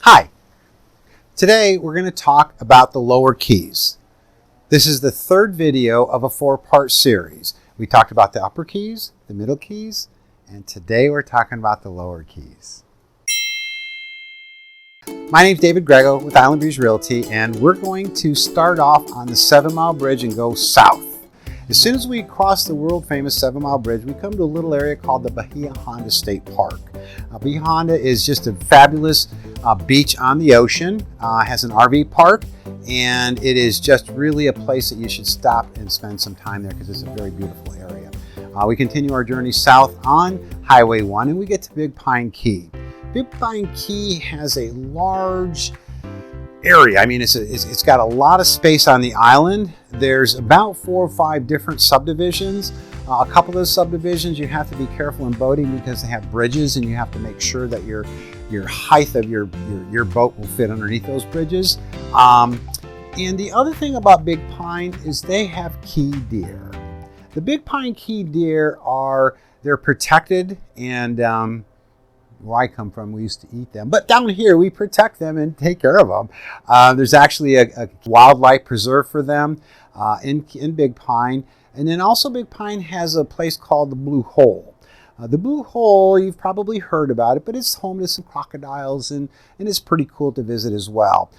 Hi, today we're going to talk about the lower keys. This is the third video of a 4-part series. We talked about the upper keys, the middle keys, and today we're talking about the lower keys. My name is David Grego with Breeze Realty, and we're going to start off on the 7 Mile Bridge and go south. As soon as we cross the world famous 7 Mile Bridge, we come to a little area called the Bahia Honda State Park. Bahia Honda is just a fabulous beach on the ocean, has an RV park, and it is just really a place that you should stop and spend some time there because it's a very beautiful area. We continue our journey south on Highway 1 and we get to Big Pine Key. Big Pine Key has a large area. I mean, it's got a lot of space on the island. There's about 4 or 5 different subdivisions. A couple of those subdivisions you have to be careful in boating because they have bridges and you have to make sure that your height of your boat will fit underneath those bridges. And the other thing about Big Pine is they have key deer. The Big Pine key deer they're protected, and where I come from, we used to eat them. But down here, we protect them and take care of them. There's actually a wildlife preserve for them in Big Pine. And then also Big Pine has a place called the Blue Hole. The Blue Hole, you've probably heard about it, but it's home to some crocodiles, and it's pretty cool to visit as well.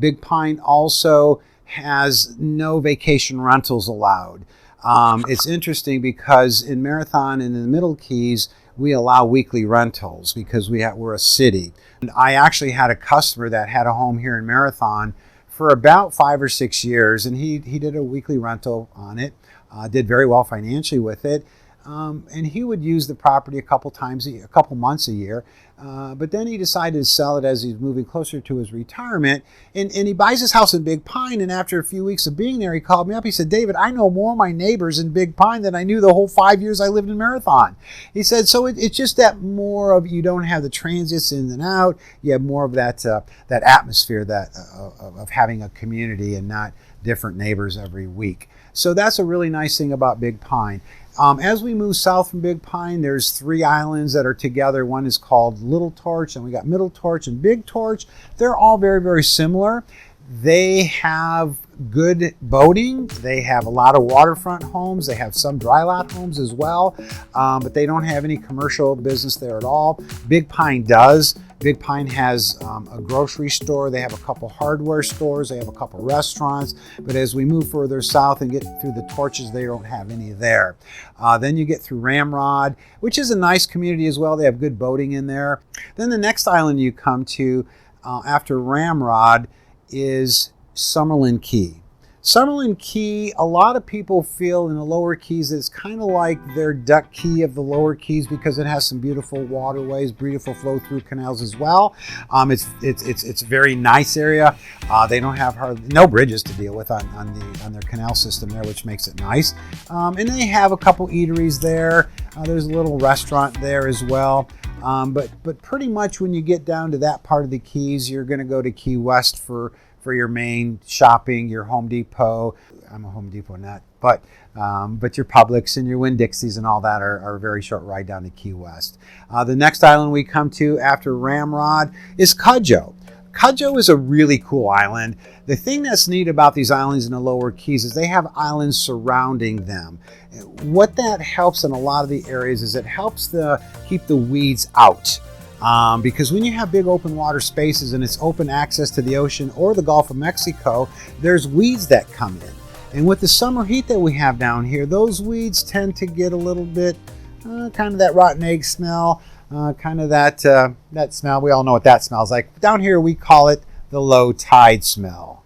Big Pine also has no vacation rentals allowed. It's interesting because in Marathon and in the Middle Keys, we allow weekly rentals because we're a city. And I actually had a customer that had a home here in Marathon for about 5 or 6 years, and he did a weekly rental on it, did very well financially with it, and he would use the property a couple months a year, but then he decided to sell it as he's moving closer to his retirement, and he buys his house in Big Pine, and after a few weeks of being there, he called me up. He said, "David, I know more of my neighbors in Big Pine than I knew the whole 5 years I lived in Marathon." He said, so it's just that more of, you don't have the transits in and out, you have more of that atmosphere of having a community and not different neighbors every week. So that's a really nice thing about Big Pine. As we move south from Big Pine, there's 3 islands that are together. One is called Little Torch, and we got Middle Torch and Big Torch. They're all very, very similar. They have good boating. They have a lot of waterfront homes. They have some dry lot homes as well, but they don't have any commercial business there at all. Big Pine does. Big Pine has a grocery store. They have a couple hardware stores. They have a couple restaurants. But as we move further south and get through the Torches, they don't have any there. Then you get through Ramrod, which is a nice community as well. They have good boating in there. Then the next island you come to after Ramrod is Summerlin Key. Summerlin Key, a lot of people feel in the lower keys that it's kind of like their Duck Key of the lower keys because it has some beautiful waterways, beautiful flow through canals as well. It's a very nice area. They don't have no bridges to deal with on their canal system there, which makes it nice. And they have a couple eateries there. There's a little restaurant there as well. But pretty much when you get down to that part of the Keys, you're going to go to Key West for your main shopping, your Home Depot. I'm a Home Depot nut, but your Publix and your Winn-Dixies and all that are a very short ride down to Key West. The next island we come to after Ramrod is Kajo. Kajo is a really cool island. The thing that's neat about these islands in the lower keys is they have islands surrounding them. What that helps in a lot of the areas is it helps keep the weeds out. Because when you have big open water spaces and it's open access to the ocean or the Gulf of Mexico, there's weeds that come in. And with the summer heat that we have down here, those weeds tend to get a little bit kind of that rotten egg smell, kind of that smell. We all know what that smells like. Down here we call it the low tide smell.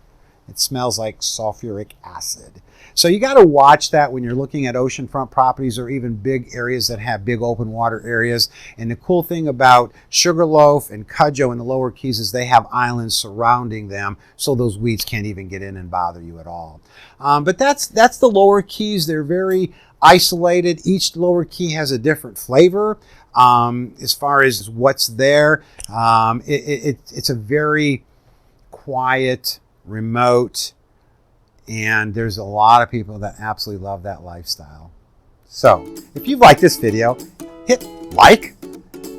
It smells like sulfuric acid. So you got to watch that when you're looking at oceanfront properties or even big areas that have big open water areas. And the cool thing about Sugarloaf and Kajo in the lower keys is they have islands surrounding them, so those weeds can't even get in and bother you at all. But that's the lower keys. They're very isolated. Each lower key has a different flavor as far as what's there. It's a very quiet, remote, and there's a lot of people that absolutely love that lifestyle. So if you've liked this video, hit like,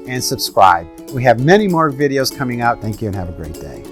and subscribe. We have many more videos coming out. Thank you and have a great day.